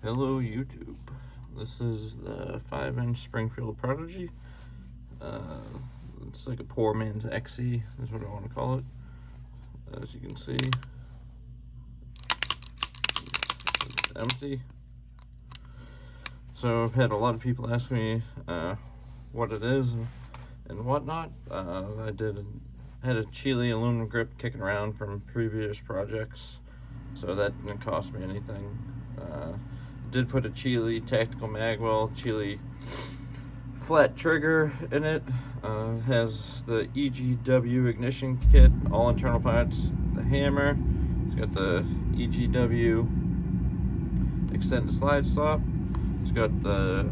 Hello YouTube. This is the 5-inch Springfield Prodigy. It's like a poor man's XE is what I want to call it. As you can see, it's empty. So I've had a lot of people ask me what it is and whatnot. I had a Chile aluminum grip kicking around from previous projects, so that didn't cost me anything. Did put a Chile tactical magwell, Chile flat trigger in it. Has the EGW ignition kit, all internal parts, the hammer. It's got the EGW extended slide stop. It's got the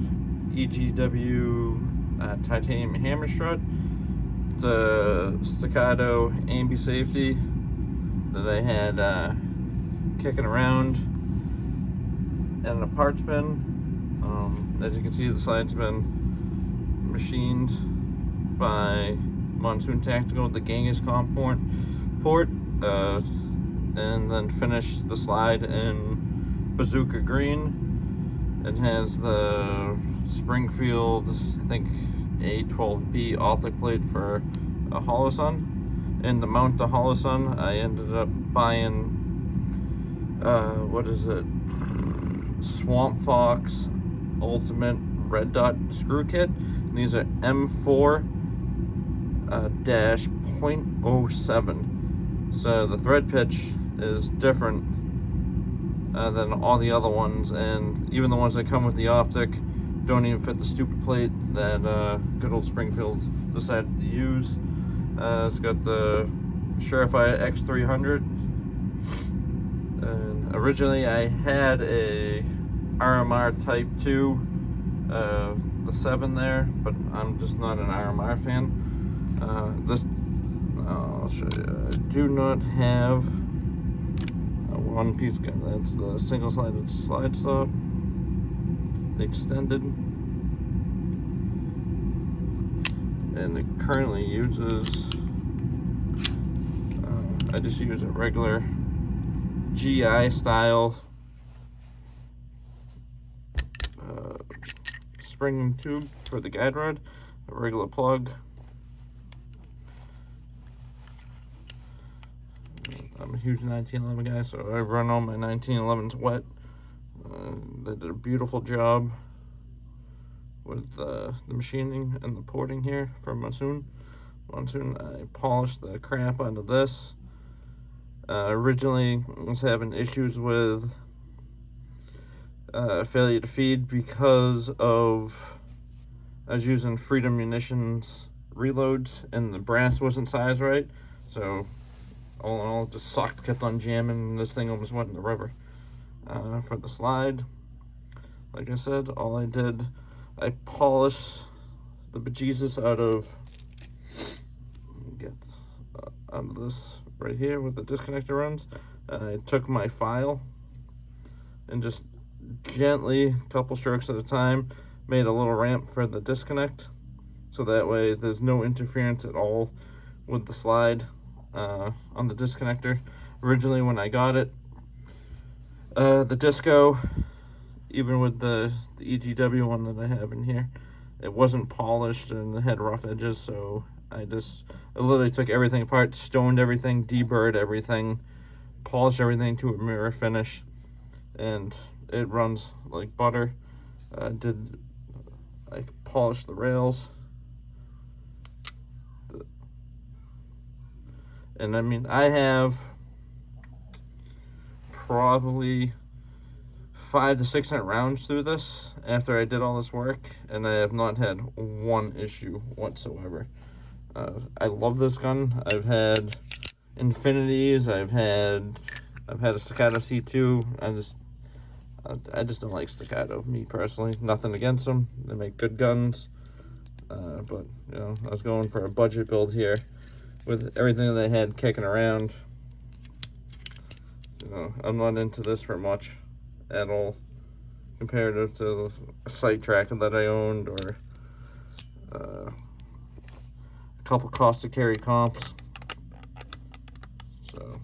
EGW titanium hammer strut, the Staccato ambi safety that I had kicking around, and a parts bin. As you can see, the side's been machined by Monsoon Tactical, the Genghis komp port, and then finished the slide in Bazooka green. It has the Springfield, I think, A12B Optic Plate for a Holoson. And to mount the Holoson, I ended up buying, Swamp Fox Ultimate Red Dot Screw Kit. And these are M4 .07. So the thread pitch is different than all the other ones, and even the ones that come with the optic don't even fit the stupid plate that good old Springfield decided to use. It's got the Surefire X300, and originally I had a RMR Type 2, the 7 there, but I'm just not an RMR fan. I'll show you. I do not have a one piece gun. That's the single-sided slide stop, the extended, and it currently uses, I just use a regular GI style spring tube for the guide rod, a regular plug. I'm a huge 1911 guy, so I run all my 1911s wet. They did a beautiful job with the machining and the porting here from Monsoon. I polished the crap out of this. Originally, I was having issues with failure to feed because of I was using Freedom Munitions reloads and the brass wasn't sized right. So all in all, it just sucked, kept on jamming, and this thing almost went in the river. For the slide, like I said, all I did, I polished the bejesus out of this right here where the disconnector runs. I took my file and just gently, a couple strokes at a time, made a little ramp for the disconnect, so that way there's no interference at all with the slide on the disconnector. Originally when I got it, the disco, even with the EGW one that I have in here, it wasn't polished and it had rough edges, so I literally took everything apart, stoned everything, deburred everything, polished everything to a mirror finish, and it runs like butter. I polished the rails, and I mean, I have probably 500 to 600 rounds through this after I did all this work, and I have not had one issue whatsoever. I love this gun. I've had Infinities. I've had a Staccato C2. I just don't like Staccato, me personally. Nothing against them. They make good guns. But, you know, I was going for a budget build here with everything that I had kicking around. You know, I'm not into this for much at all, comparative to a sight tracker that I owned, or a couple cost to carry comps. So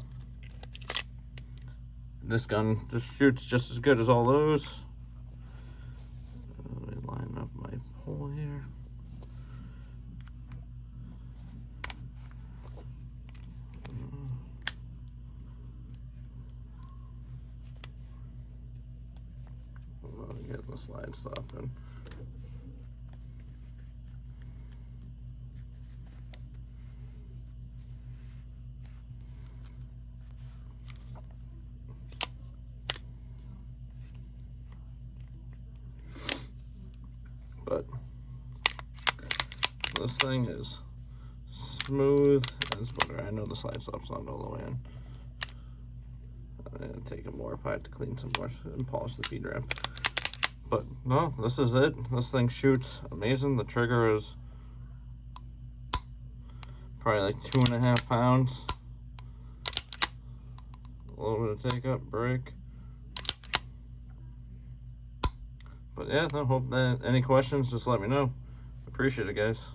this gun just shoots just as good as all those. line up my hole here. Get the slide stop in. But this thing is smooth as butter. I know the slide stop's not all the way in. I'm gonna take it more apart to clean some more and polish the feed wrap. But no, this is it. This thing shoots amazing. The trigger is probably like 2.5 pounds. A little bit of take up, break. But yeah, I hope that any questions, just let me know. Appreciate it, guys.